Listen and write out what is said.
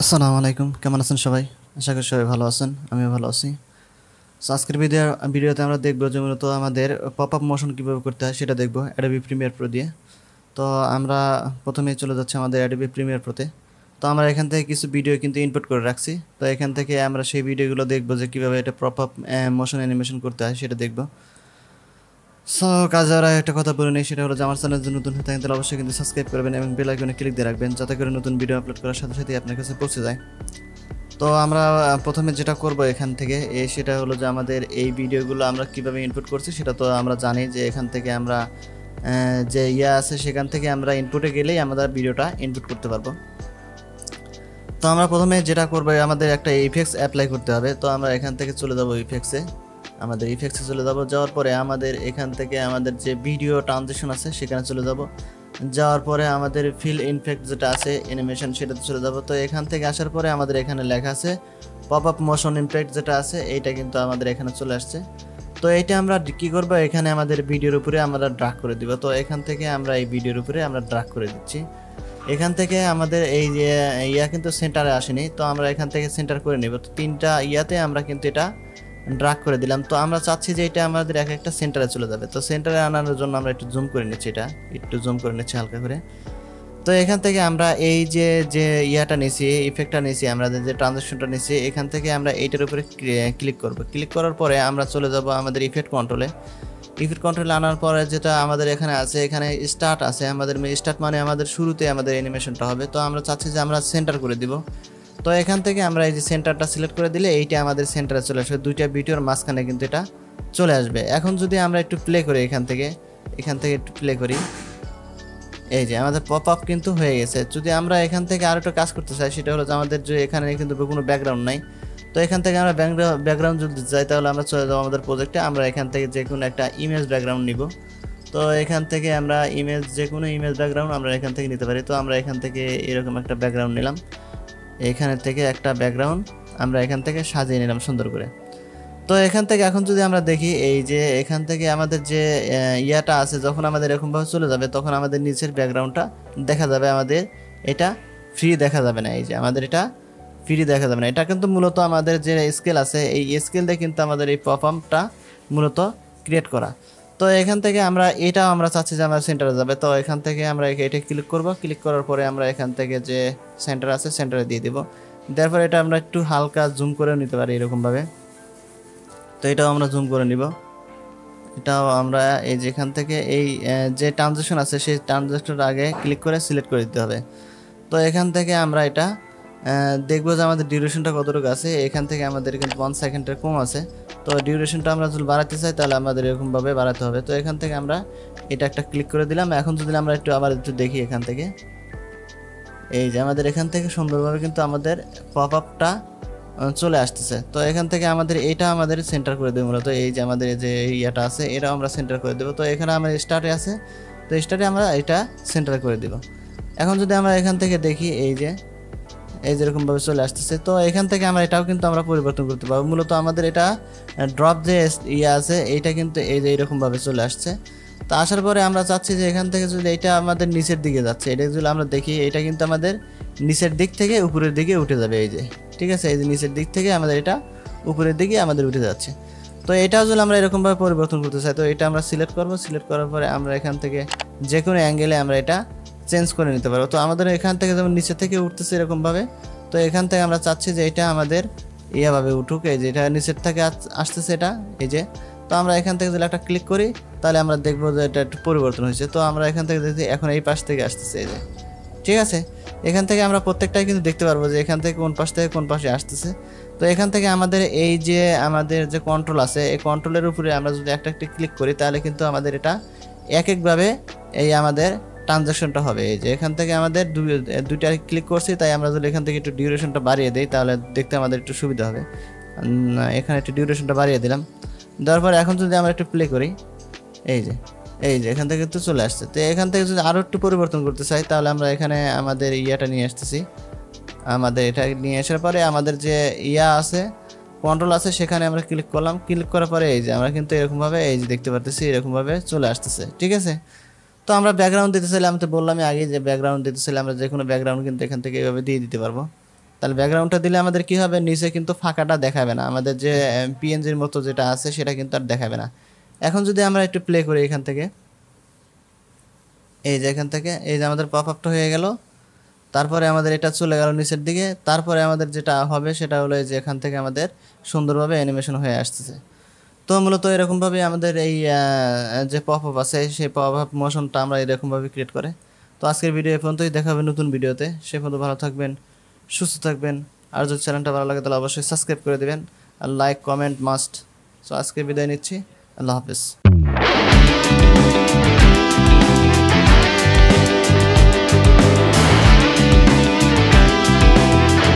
আসসালামু আলাইকুম, কেমন আছেন সবাই? আশা করি সবাই ভালো আছেন, আমিও ভালো আছি। সো আজকের ভিডিওতে আমরা দেখবো যে মূলত আমাদের পপ আপ মোশন কীভাবে করতে হয় সেটা দেখবো অ্যাডোবি প্রিমিয়ার প্রো দিয়ে। তো আমরা প্রথমেই চলে যাচ্ছি আমাদের অ্যাডোবি প্রিমিয়ার প্রোতে। তো আমরা এখান থেকে কিছু ভিডিও কিন্তু ইনপুট করে রাখছি। তো এখান থেকে আমরা সেই ভিডিওগুলো দেখবো যে কীভাবে এটা পপ আপ মোশন অ্যানিমেশন করতে হয় সেটা দেখবো। সো কাজে ওরা একটা কথা বলে নেই, সেটা হলো যে আমার চ্যানেল যদি নতুন হয়ে থাকেন তাহলে অবশ্যই কিন্তু সাবস্ক্রাইব করবেন এবং বেল আইকনে ক্লিক দিয়ে রাখবেন যাতে করে নতুন ভিডিও আপলোড করার সাথে সাথেই আপনার কাছে পৌঁছে যায়। তো আমরা প্রথমে যেটা করব এখান থেকে সেটা হলো যে আমাদের এই ভিডিওগুলো আমরা কিভাবে ইনপুট করছি সেটা তো আমরা জানি যে এখান থেকে আমরা যে আছে সেখান থেকে আমরা ইনপুটে গেলেই আমাদের ভিডিওটা ইনপুট করতে পারবো। তো আমরা প্রথমে যেটা করব আমাদের একটা ইফেক্টস অ্যাপ্লাই করতে হবে। তো আমরা এখান থেকে চলে যাব ইফেক্টসে, আমাদের ইফেক্টসে চলে যাব। যাওয়ার পরে আমাদের এখান থেকে আমাদের যে ভিডিও ট্রানজিশন আছে সেখানে চলে যাব। যাওয়ার পরে আমাদের ফিল ইনফেক্ট যেটা আছে অ্যানিমেশন সেটাতে চলে যাব। তো এখান থেকে আসার পরে আমাদের এখানে লেখা আছে পপ আপ মোশন ইমপ্যাক্ট যেটা আছে এইটা কিন্তু আমাদের এখানে চলে আসছে। তো এইটা আমরা কি করব, এখানে আমাদের ভিডিওর উপরে আমরা ড্রাগ করে দিব। তো এখান থেকে আমরা এই ভিডিওর উপরে আমরা ড্রাগ করে দিচ্ছি। এখান থেকে আমাদের এই যে কিন্তু সেন্টারে আসেনি, তো আমরা এখান থেকে সেন্টার করে নেব। তো তিনটা আমরা কিন্তু এটা ড্রাগ করে দিলাম। তো আমরা চাচ্ছি যে এটা আমাদের একটা সেন্টারে চলে যাবে। তো সেন্টারে আনার জন্য আমরা একটু জুম করে নিচ্ছি, এটা একটু জুম করে নিচ্ছি হালকা করে। তো এখান থেকে আমরা এই যে যে নিয়েছি, ইফেক্টটা নিয়েছি, আমরা যে ট্রানজাকশনটা নিয়েছি, এখান থেকে আমরা এইটার উপরে ক্লিক করব। ক্লিক করার পরে আমরা চলে যাব আমাদের ইফেক্ট কন্ট্রোলে। ইফেক্ট কন্ট্রোলে আনার পরে যেটা আমাদের এখানে আছে, এখানে স্টার্ট আছে। আমাদের স্টার্ট মানে আমাদের শুরুতে আমাদের অ্যানিমেশনটা হবে। তো আমরা চাচ্ছি যে আমরা সেন্টার করে দিব। তো এখান থেকে আমরা এই যে সেন্টারটা সিলেক্ট করে দিলে এইটা আমাদের সেন্টারে চলে আসবে, দুইটা ভিডিওর মাঝখানে কিন্তু এটা চলে আসবে। এখন যদি আমরা একটু প্লে করি এখান থেকে একটু প্লে করি, এই যে আমাদের পপ আপ কিন্তু হয়ে গেছে। যদি আমরা এখান থেকে আরো একটা কাজ করতে চাই সেটা হলো যে আমাদের যে এখানে কিন্তু কোনো ব্যাকগ্রাউন্ড নাই। তো এখান থেকে আমরা ব্যাকগ্রাউন্ড যদি চাই তাহলে আমরা চলে যাবো আমাদের প্রজেক্টে। আমরা এখান থেকে যে কোনো একটা ইমেজ ব্যাকগ্রাউন্ড নিব। তো এখান থেকে আমরা যে কোনো ইমেজ ব্যাকগ্রাউন্ড আমরা এখান থেকে নিতে পারি। তো আমরা এখান থেকে এরকম একটা ব্যাকগ্রাউন্ড নিলাম। এখানে থেকে একটা ব্যাকগ্রাউন্ড আমরা এখান থেকে সাজিয়ে নিলাম সুন্দর করে। তো এখান থেকে এখন যদি আমরা দেখি এই যে এখান থেকে আমাদের যে আছে, যখন আমাদের এরকমভাবে চলে যাবে তখন আমাদের নিচের ব্যাকগ্রাউন্ডটা দেখা যাবে, আমাদের এটা ফ্রি দেখা যাবে না। এই যে আমাদের এটা ফ্রি দেখা যাবে না। এটা কিন্তু মূলত আমাদের যে স্কেল আছে এই স্কেল দিয়ে কিন্তু আমাদের এই পপ আপটা মূলত ক্রিয়েট করা। তো এখান থেকে আমরা আমরা চাচ্ছি যে আমরা সেন্টারে যাবে। তো এখান থেকে আমরা এটা ক্লিক করব। ক্লিক করার পরে আমরা এখান থেকে যে সেন্টার আছে সেন্টারে দিয়ে দিব। তারপর এটা আমরা একটু হালকা জুম করে নিতে পারি এরকমভাবে। তো এটাও আমরা জুম করে নিব। এটাও আমরা এই যেখান থেকে এই যে ট্রানজাকশন আছে সেই ট্রানজাকশনটার আগে ক্লিক করে সিলেক্ট করে দিতে হবে। তো এখান থেকে আমরা এটা দেখবো যে আমাদের ডিউরেশনটা কতটুকু আছে। এখান থেকে আমাদের কিন্তু 1 সেকেন্ডের কম আছে। তো ডিউরেশনটা আমরা যদি বাড়াতে চাই তাহলে আমাদের এরকমভাবে বাড়াতে হবে। তো এখান থেকে আমরা এটা একটা ক্লিক করে দিলাম। এখন যদি আমরা আবার একটু দেখি এখান থেকে, এই যে আমাদের এখান থেকে সুন্দরভাবে কিন্তু আমাদের পপ আপটা চলে আসতেছে। তো এখান থেকে আমাদের আমাদের সেন্টার করে দেবো মূলত। এই যে আমাদের যে আছে এটাও আমরা সেন্টার করে দেবো। তো এখানে আমাদের স্টার্টে আছে, তো স্টার্টে আমরা এটা সেন্টার করে দেব। এখন যদি আমরা এখান থেকে দেখি এই যেরকমভাবে চলে আসতেছে। তো এখান থেকে আমরা এটাও কিন্তু আমরা পরিবর্তন করতে পারবো। মূলত আমাদের এটা ড্রপ যে আছে এইটা কিন্তু এই যে এইরকমভাবে চলে আসছে। তো আসার পরে আমরা চাচ্ছি যে এখান থেকে যদি এটা আমাদের নিচের দিকে যাচ্ছে, এটা যদি আমরা দেখি এটা কিন্তু আমাদের নিচের দিক থেকে উপরের দিকে উঠে যাবে। এই যে ঠিক আছে, এই যে নিচের দিক থেকে আমাদের এটা উপরের দিকে আমাদের উঠে যাচ্ছে। তো এটাও যদি আমরা এরকমভাবে পরিবর্তন করতে চাই তো এটা আমরা সিলেক্ট করব। সিলেক্ট করার পরে আমরা এখান থেকে যে কোনো অ্যাঙ্গেলে আমরা এটা চেঞ্জ করে নিতে পারবো। তো আমাদের এখান থেকে যেমন নিচে থেকে উঠতেছে এরকমভাবে, তো এখান থেকে আমরা চাচ্ছি যে এটা আমাদের ভাবে উঠুক। এই যে এটা নিচের থেকে আসতেছে এটা, এই যে। তো আমরা এখান থেকে যদি একটা ক্লিক করি তাহলে আমরা দেখবো যে এটা একটু পরিবর্তন হয়েছে। তো আমরা এখান থেকে দেখি এখন এই পাশ থেকে আসতেছে, এই যে ঠিক আছে। এখান থেকে আমরা প্রত্যেকটাই কিন্তু দেখতে পারবো যে এখান থেকে কোন পাশ থেকে কোন পাশে আসতেছে। তো এখান থেকে আমাদের আমাদের যে কন্ট্রোল আছে এই কন্ট্রোলের উপরে আমরা যদি একটা ক্লিক করি তাহলে কিন্তু আমাদের এটা এক একভাবে আমাদের ট্রানজাকশনটা হবে। এই যে এখান থেকে আমাদের দুইটা ক্লিক করছি, তাই আমরা যদি এখান থেকে একটু ডিউরেশনটা বাড়িয়ে দিই তাহলে দেখতে আমাদের একটু সুবিধা হবে। এখানে একটু ডিউরেশনটা বাড়িয়ে দিলাম। দেওয়ার পরে এখন যদি আমরা একটু প্লে করি, এই যে এখান থেকে তো চলে আসছে। তো এখান থেকে যদি আরও একটু পরিবর্তন করতে চাই তাহলে আমরা এখানে আমাদের নিয়ে আসতেছি। আমাদের এটা নিয়ে আসার পরে আমাদের যে আছে কন্ট্রোল আছে সেখানে আমরা ক্লিক করলাম। ক্লিক করার পরে এই যে আমরা কিন্তু এরকমভাবে এই যে দেখতে পারতেছি এরকমভাবে চলে আসতেছে, ঠিক আছে। তো আমরা ব্যাকগ্রাউন্ড দিতে চাইলে আমি তো বললামই আগে যে ব্যাকগ্রাউন্ড দিতে চাইলে আমরা যে কোনো ব্যাকগ্রাউন্ড কিন্তু এখান থেকে এইভাবে দিয়ে দিতে পারবো। তাহলে ব্যাকগ্রাউন্ডটা দিলে আমাদের কি হবে, নিচে কিন্তু ফাঁকাটা দেখাবে না, আমাদের যে পিএনজির মতো যেটা আছে সেটা কিন্তু আর দেখাবে না। এখন যদি আমরা একটু প্লে করি এখান থেকে, এই যে এখান থেকে এই যে আমাদের পপ আপটা হয়ে গেল, তারপরে আমাদের এটা চলে গেল নিচের দিকে, তারপরে আমাদের যেটা হবে সেটা হলো এই যে এখান থেকে আমাদের সুন্দরভাবে অ্যানিমেশন হয়ে আসতেছে। তো মূলত এরকমভাবে আমাদের এই যে পপ আপ আছে সেই পপ আপ মোশনটা আমরা এরকমভাবে ক্রিয়েট করে। তো আজকের ভিডিও এ পর্যন্তই, দেখা হবে নতুন ভিডিওতে। সে পর্যন্ত ভালো থাকবেন, সুস্থ থাকবেন। আর যদি চ্যানেলটা ভালো লাগে তাহলে অবশ্যই সাবস্ক্রাইব করে দেবেন, আর লাইক কমেন্ট মাস্ট। সো আজকে বিদায় নিচ্ছি, আল্লাহ হাফেজ।